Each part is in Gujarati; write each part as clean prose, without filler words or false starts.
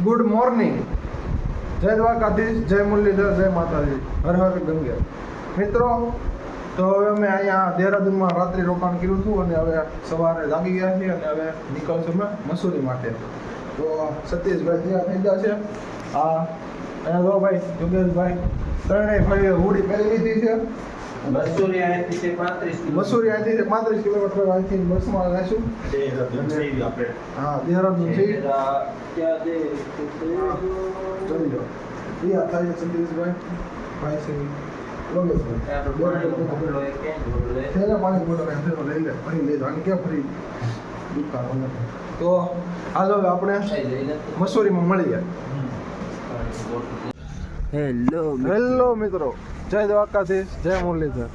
ગુડ મોર્નિંગ, જય દ્વારકાધીશ, જય મુરલીધર, જય માતાજી, હર હર ગંગે. મિત્રો, તો હવે અમે અહીંયા દેહરાદૂનમાં રાત્રિ રોકાણ કર્યું હતું અને હવે સવારે જાગી ગયા છીએ અને હવે નીકળશું અમે મસૂરી માટે. તો સતીશભાઈ ત્યાં થઈ ગયા છે. અહીંયા જો ભાઈ યોગેશભાઈ ત્રણેય ભાઈ હોડી પહેરી લીધી છે. મસૂરી અહીંથી છે 35 મસૂરી અહીંથી 35 કિલોમીટર અહીંથી બસમાં જઈશું. હા, દેહરાદૂન છે. ક્યાં દે ચલી જાઓ. એ આ થાય છે સતીશભાઈ, ભાઈ છે યોગેશભાઈ. પાણી બોટલ લઈ લે, ફરી લઈ જાઓ. ક્યાં ફરી દુકાન. તો હાલો હવે આપણે મસૂરીમાં મળીએ. હેલો મિત્રો, જય દ્વારકાધીશ, જય મુરલીધર.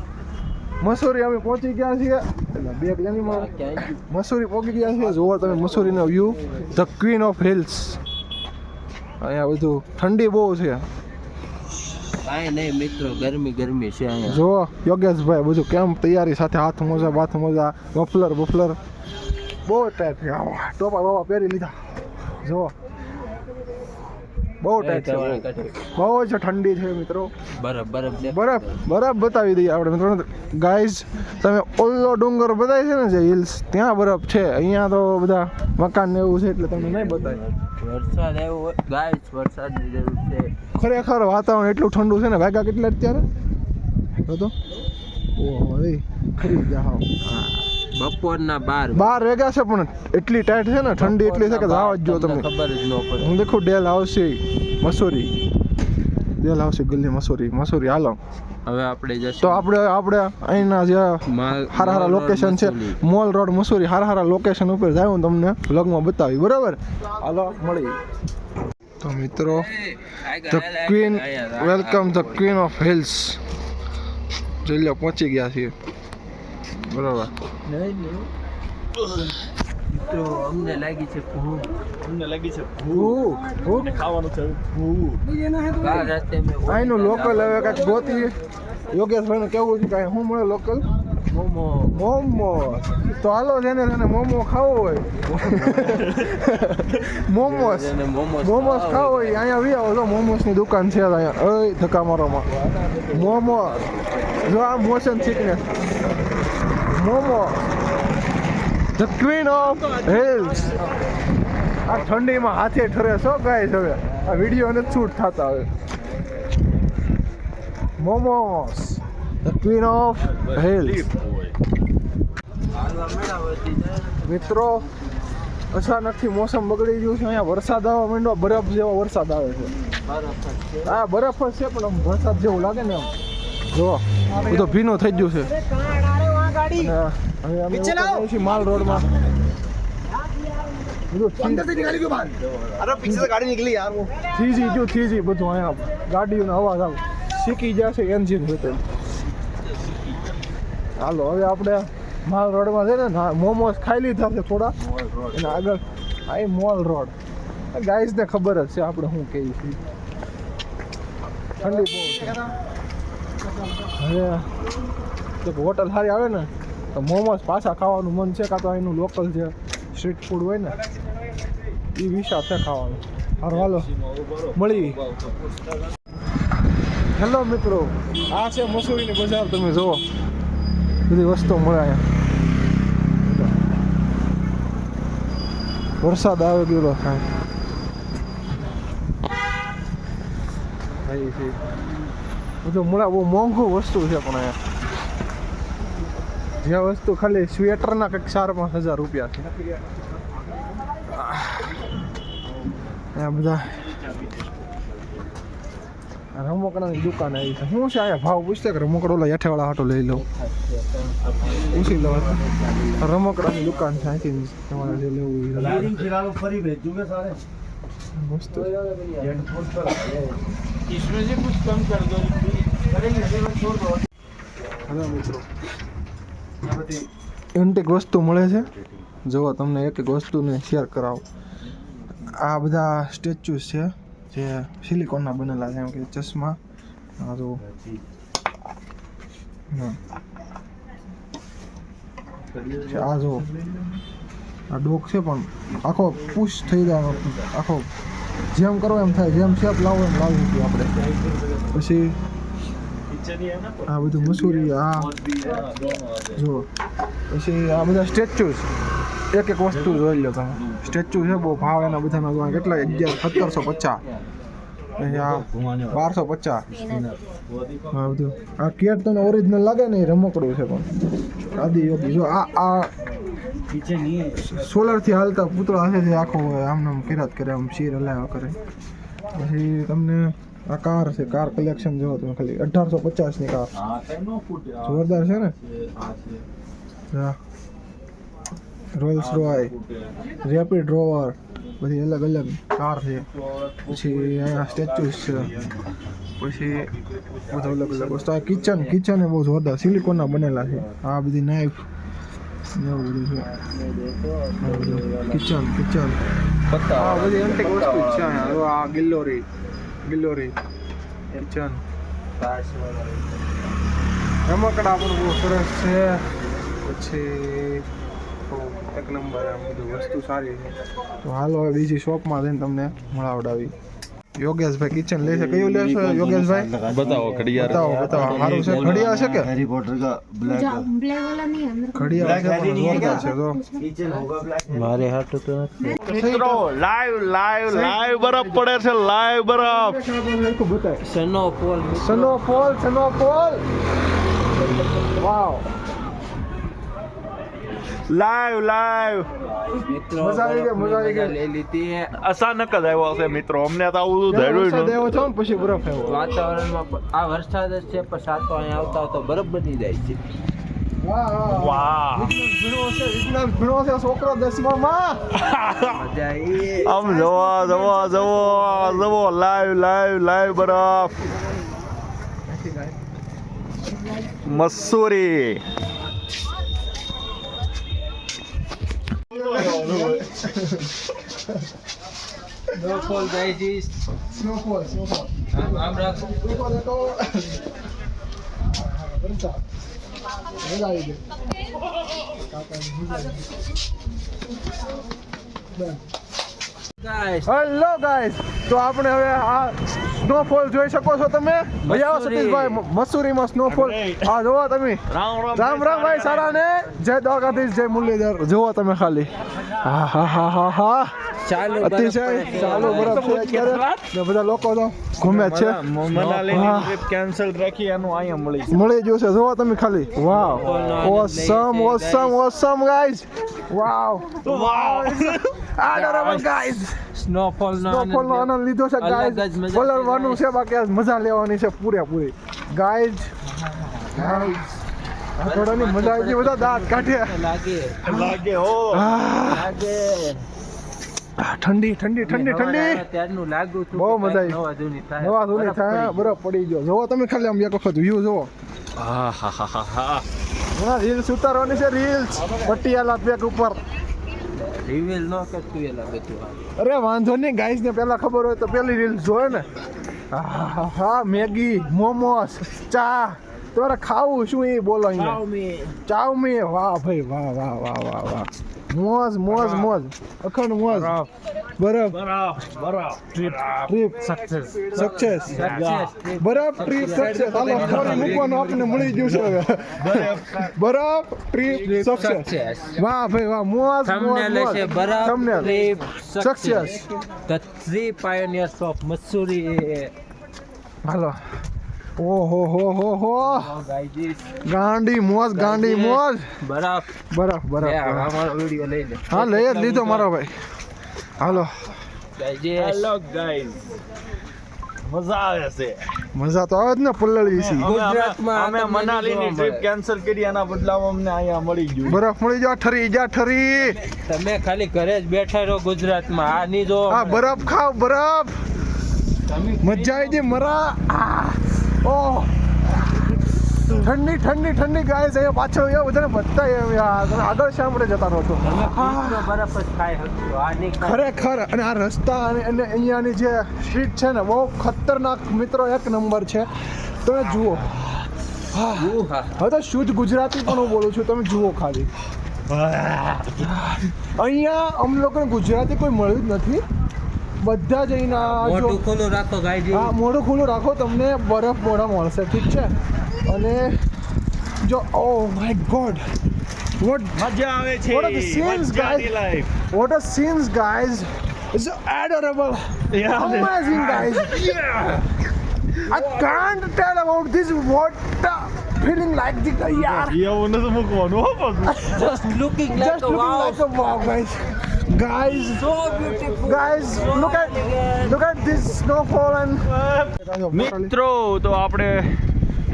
મસૂરી અમે પહોંચી ગયા છીએ. બેગ લેની મસૂરી પહોંચી ગયા છીએ. જુઓ તમે મસૂરીનો view, the queen of hills. અહીંયા બધું ઠંડી બહુ છે. કાંઈ નહીં મિત્રો, ગરમી છે અહીંયા. જુઓ યોગેશભાઈ બધું કેમ તૈયારી સાથે, હાથ મોજા બાથ મોજા, મફલર બહુ ટાઈટ છે. ટોપા બાપા પહેરી લીધા. જુઓ બહુ ટાઈટ છે, બહુ જ ઠંડી છે મિત્રો. બરફ બતાવી દઈએ આપણે મિત્રો. ગાઈઝ, તમે ઓલ્લો ડુંગર બતાવી છે ને જે હિલ્સ, ત્યાં બરફ છે. અહીંયા તો બધા મકાન ને એવું છે એટલે તમને નહીં બતાવે. વરસાદ આવ્યો ગાઈઝ, વરસાદની જરૂર છે. ખરેખર વાતાવરણ એટલું ઠંડુ છે ને. વાગ્યા કેટલા અત્યારે તો ઓહો એ ખરી જાવ. બપોરના 12 વાગ્યા છે પણ એટલી ટાઈટ છે ને, ઠંડી એટલી છે કે જાવ જ જો તમને ખબર જ ન પડે. હું દેખું ડેલ હાઉસી મસૂરી, ડેલ હાઉસી ગલી મસૂરી. હાલો હવે આપણે જશું. તો આપણે અહીંના જે સારા લોકેશન છે, મોલ રોડ મસૂરી, સારા લોકેશન ઉપર જાય હું તમને વ્લોગમાં બતાવી. બરાબર, હાલો મળી. તો મિત્રો, the queen, welcome the queen of hills. જોઈ લો પહોંચી ગયા છીએ. બરાબર મિત્રો, અમને લાગી છે ભૂખ. ખાવાનું છે. કાલ રાતે મેં અહીંનું લોકલ હવે કાંઈક ગોતી. યોગેશભાઈનું કેવું છે કાંઈ શું મળે લોકલ? મોમો. તો હાલો જેને મોમો ખાવો હોય, મોમોસ ખાવો હોય અહીંયા વી આવો. જો મોમોસની દુકાન છે અહીંયા. ઓય ધક્કા મારોમાં મોમો. જો આ motion sickness momo, the queen of hills. આ ઠંડીમાં હાથે ઠરે છો ગાઈસ. હવે આ વિડીયો નથી શૂટ થતા. હવે momos, the queen of hills. મિત્રો, અચાનકથી મોસમ બગડી ગયું છે. અહીંયા વરસાદ આવવા માંડ્યો, બરફ જેવો વરસાદ આવે છે. હા, બરફ જ છે પણ વરસાદ જેવું લાગે ને આમ. જો બધું ભીનું થઈ ગયું છે. માલ રોડમાં થીજી બધું અહીંયા ગાડીનો અવાજ આવે, શીખી જશે એન્જિન હોય. હાલો હવે આપણે માલ રોડમાં છે ને મોમોસ ખાઈ લીધા છે થોડા, અને આગળ આ મોલ રોડ. ગાઈઝને ખબર જ છે આપણે શું કહીએ છીએ. ઠંડી બહુ છે. હવે હોટલ સારી આવે ને તો મોમોસ પાછા ખાવાનું મન છે. કાં તો અહીંનું લોકલ જે સ્ટ્રીટ ફૂડ હોય ને એ વિશાળ છે ખાવાનું. હાલો મળી. હેલો મિત્રો, આ છે મસૂરીની બજાર. તમે જુઓ બધી વસ્તુ મળે અહીંયા. વરસાદ આવે ગયેલો કાંઈ બધું મળે. બહુ મોંઘું વસ્તુ છે પણ અહીંયા જે વસ્તુ ખાલી સ્વેટરના કંઈક 4-5 હજાર રૂપિયા છે. આ બધા રમકડાની દુકાન આવી છે. શું છે અહીંયા ભાવ પૂછતે કે રમકડો હેઠેવાળા હાટો લઈ લો, પૂછી લો. રમકડાની દુકાન છે અહીંથી તમારે જે લેવું મસ્ત. હવે મિત્રો આ બધી એન્ટિક વસ્તુ મળે છે. જો તમને એક વસ્તુને શેર કરાવો. આ બધા સ્ટેચ્યુસ છે જે સિલિકોનના બનેલા છે. એમ કે ચશ્મા. આ જો આ જો આ ડોક છે પણ આખો પુશ થઈ જાય, આખો જેમ કરો એમ થાય, જેમ શેપ લાવો એમ લાવી શકીએ આપણે. પછી આ બધું મસૂરી, આ જો પછી આ બધા સ્ટેચ્યુઝ, એક એક વસ્તુ જોઈ લો તમે. સ્ટેચ્યુ છે બહુ ભાવ એના બધાના જોવા કેટલા 1750, પછી આ 1250. હા બધું આ કેટ તમને ઓરિજિનલ લાગે ને એ રમકડું છે પણ આદિયોગી. જો આ સોલરથી હાલતા પૂતળા છે જે આખો આમ નામ કિરાત કરે, આમ શીર હલાવ્યા કરે. પછી તમને આ કાર છે, કાર કલેક્શન જોવો તમે ખાલી 1850ની કાર, જોરદાર છે ને. હા રોલ્સ રોય, રેપિડ રોવર, બધી અલગ અલગ કાર છે. પછી અહીંયા સ્ટેચ્યુઝ છે, પછી બધું અલગ અલગ વસ્તુ. આ કિચન એ બહુ જોરદાર સિલિકોનના બનેલા છે. આ બધી નાઇફ એવું બધું છે. કિચન આ બધી એન્ટિક વસ્તુ જ છે અહીંયા. આ ગિલ્લોરી કિચન, રમકડા પણ બહુ સરસ છે. પછી એક નંબર આમ બધું વસ્તુ સારી છે. તો હાલો હવે બીજી શોપમાં જઈને તમને મળાવડાવી. યોગેશભાઈ કિચન લે છે, કયું લેશો યોગેશભાઈ? बताओ घड़ियाल બતાવો. સારું છે, ઘડિયાળ છે કે हैरी पॉटर का ब्लैक ब्लैक वाला नहीं है मेरे को। ઘડિયાળ છે પણ જોરદાર છે. તો किचन होगा ब्लैक મારે હાટું તો નથી. મિત્રો લાઈવ બરફ પડે છે, લાઈવ બરફ. બતાય સ્નોફોલ સ્નોફોલ. વાવ, લાઈવ મિત્રો મજા આવી ગઈ, મજા આવી ગઈ. લઈ લીધી. અચાનક જ આવ્યો છે મિત્રો, અમને તો આવું ધૈર્ય વરસાદ આવ્યો છે ને પછી બરફ આવ્યો. વાતાવરણમાં આ વરસાદ જ છે, પણ સાતો અહીંયા આવતા તો બરફ બની જાય છે. વાહ વિજ્ઞાન ભણો છે છોકરો 10માં. મજા આવી. આમ જવો લાઈવ બરફ. મસૂરી સ્નોફોલ જાય છે. સ્નોફોલ આમ રાખો. મજા આવી ગઈ. ગાઈસ હેલો ગાઈસ, તો આપણે હવે આ સ્નોફોલ જોઈ શકો છો તમે. ભૈયા મસૂરી. સતીશભાઈ મસૂરીમાં સ્નોફોલ. હા જોવો તમે. રામ ભાઈ સારા ને જય દ્વારકાધીશ, જય મુરલીધર. જોવો તમે ખાલી. હા ચાલુ અતિશય ચાલુ બરફ છે અત્યારે ને બધા લોકો તો ઘૂમે જ છે. મનાલીની ટ્રીપ કેન્સલ રાખી, એનું અહીંયા મળી ગયું છે, જોવો તમે ખાલી. વાવ, ઓસમ ગાઈસ. વાવ આડરબલ ગાઈસ. સ્નોફોલ નો આનંદ લીધો છે ગાઈસ. પલળવાનું છે, બાકી આજ મજા લેવાની છે પૂરેપૂરી ગાઈસ. થોડાની મજા આવી ગઈ, બધા દાંત કાઢે. લાગે હો. લાગે ઠંડી ત્યારનું લાગુ છું. બહુ મજા આવી. નવા જૂની થાય. નવા ધૂની થાય, બરફ પડી ગયો. જોવો તમે ખાલી આમ એક વખત વ્યૂ જોવો. રીલ્સ ઉતારવાની છે, રીલ્સ પટિયાલા પેક ઉપર. રિવીલ ન કરતું એ લાગે તું. અરે વાંધો નહીં, ગાઈસ ને પહેલા ખબર હોય તો પહેલી રીલ્સ જોવે ને. હા મેગી, મોમોસ, ચા, તમારે ખાવું શું એ બોલો અહીંયા. ચાઉમી. વાહ ભાઈ વાહ. મોજ અખંડ મોજ. બરફ ટ્રીપ સક્સેસ. બરફ ટ્રીપ સક્સેસ. હાલો ફરી મૂકવાનું આપણને મળી ગયું છે હવે. બરફ ટ્રીપ સક્સેસ. વાહ ભાઈ વાહ, મોજ. થંબનેલ છે બરફ Thumbnail. Trip Success. The 3 pioneers of Mussoorie. હાલો. ઓહો ગાઈસ ગાંડી મોજ. બરફ બરફ અમારો વિડિયો લઈ લે. હા લઈ જ લીધો મારો ભાઈ. હાલો. ગાઈસ હેલો ગાઈસ, મજા આવે છે. મજા તો આવે જ ને, પલ્લળી છે. ગુજરાતમાં અમે તમને મનાલીની જોવા ટ્રીપ મળે. કેન્સલ કરી, એના બદલામાં અમને અહીંયા મળી ગયું. બરફ મળી જા ઠરી. તમે ખાલી ઘરે જ બેઠા રહો ગુજરાતમાં. આ નહીં જો આ બરફ ખાવ, બરફ. મજા આવી ગઈ મરા. ઓહ ઠંડી ગાઈસ. અહીંયા પાછળ એવા બધાને બતા આગળ સાંભળે જતા રહો છો. તમે ફ્રીજનો બરફ જ ખાઈ શકો. આ નહીં ખાઈ. ખરેખર. અને આ રસ્તા અને અહીંયાની જે સ્ટ્રીટ છે ને, બહુ ખતરનાક મિત્રો, એક નંબર છે. તમે જુઓ. હવે તો શુદ્ધ ગુજરાતી પણ હું બોલું છું, તમે જુઓ ખાલી. અહીંયા અમ લોકોને ગુજરાતી કોઈ મળ્યું જ નથી. બધા જઈને આ જો મોટું ખુલ્લું રાખો ગાઈડ. હા મોઢું ખુલ્લું રાખો, તમને બરફ મોઢા મળશે, ઠીક છે. અને જો ઓ માય ગોડ, what મજા આવે છે. What are the scenes, મજાની guys? life. what are scenes guys, it's adorable, Yeah. amazing guys. I can't tell about this, what feeling like the yaar, એવું નથી મૂકવાનું હો પાછું. Just looking like just a looking wow. like a wow guys. So beautiful. Guys, look at this snowfall and મિત્રો તો આપણે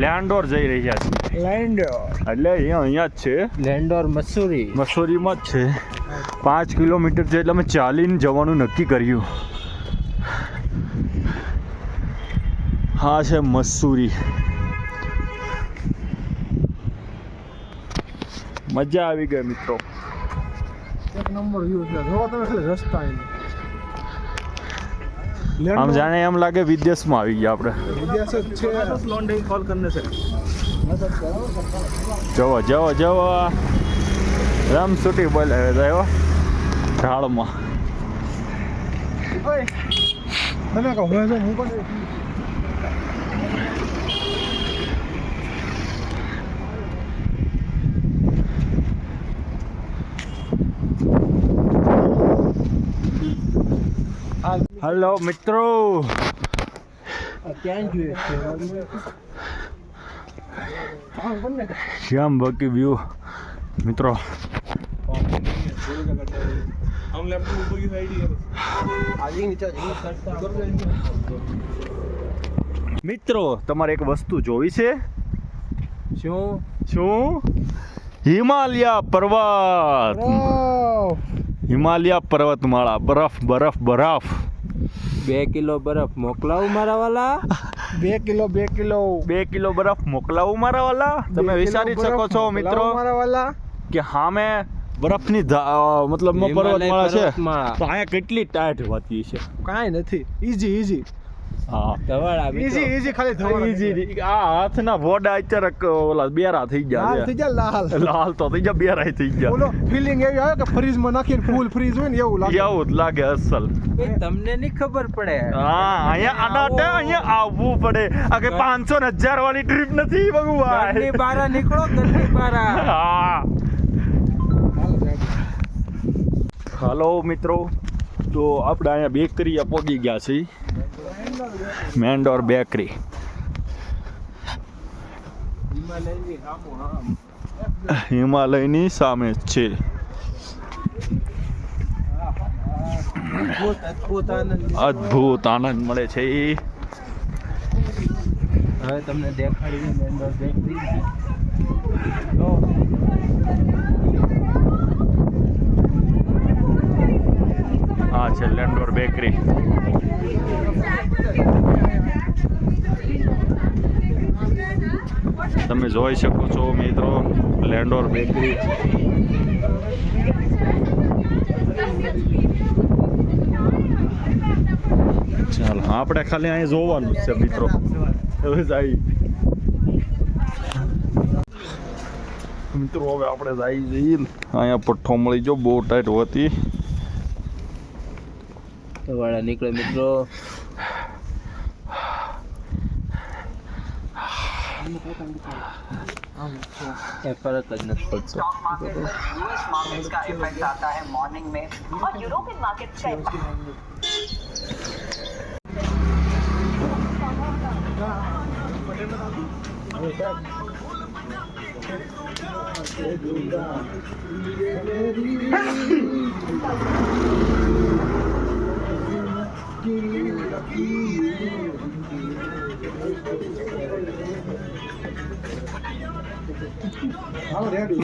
લેન્ડોર જઈ રહ્યા છીએ. land. એટલે અહીંયા જ છે, લેન્ડોર મસૂરી. મસૂરીમાં જ છે. 5 કિલોમીટર છે એટલે અમે ચાલીને જવાનું નક્કી કર્યું. હા છે મસૂરી. મજા આવી ગઈ મિત્રો. એક નંબર વ્યૂ છે, જોવા તમે ખાલી રસ્તા અહીં. આમ જાણે એમ લાગે વિદેશમાં આવી ગયા આપણે. વિદેશ જ છે. જવો જવો જવો રામ સુટી બોલાવે તો આવ્યો ઢાળમાં. ઓય તમે કહો હવે જો હું પણ હેલો મિત્રો, ક્યાં જોઈએ છે? શ્યામ બાકી વ્યૂ મિત્રો. મિત્રો તમારે એક વસ્તુ જોવી છે. શું? શું? હિમાલય પર્વત. હિમાલય પર્વતમાળા, બરફ બરફ બરફ. 2 કિલો બરફ મોકલાવું મારા વાલા. 2 કિલો 2 કિલો 2 કિલો બરફ મોકલાવું મારા વાલા. તમે વિચારી શકો છો મિત્રો મારા વાલા કે સામે બરફની મતલબ પર્વતમાળા છે, પર્વતમાળા. તો અહીંયા કેટલી ટાઈટ હોતી છે. કાંઈ નથી, ઈઝી હા ધવાડા મિત્રો. ઈઝી ખાલી ધોવા ઈઝી. આ હાથના વોડા અત્યારે ઓલા બેરા થઈ ગયા લાલ થઈ છે. જાય, લાલ લાલ તો થઈ ગયા, બેરાય થઈ ગયા. બોલો ફીલિંગ એવી આવે કે ફ્રીજમાં નાખીને ફૂલ ફ્રીજ હોય ને એવું લાગે. એવું જ લાગે અસલ. એ તમને નહીં ખબર પડે. હા અહીંયા આના માટે અહીંયા આવવું પડે. આ કે 500 ને 1000 વાળી ટ્રીપ નથી ઘરની ભગવાન. બહાર નીકળો, ઘરની બહાર. હા હાલો મિત્રો, તો આપણે અહીંયા બેકરી પહોંચી ગયા છીએ. મેન્ડોર બેકરી. હિમાલયની સામે જ છે. અદ્ભુત આનંદ મળે છે. હવે તમને દેખાડી લેન્ડોર બેકરી. આ છે લેન્ડોર બેકરી. તમે જોઈ શકો છો મિત્રો, લેન્ડોર બેકરી. ચાલો આપણે ખાલી અહીં જોવાનું જ છે મિત્રો. હવે જાય મિત્રો, હવે આપણે જઈ જઈએ. અહીંયા પઠ્ઠો મળી જો, બહુ ટાઈટ હોતી. ધવાડા નીકળે મિત્રો. એ ફરક જ નથી પડતો. यूएस मार्केट्स का इफेक्ट आता है मॉर्निंग में और यूरोपियन मार्केट्स का રેડી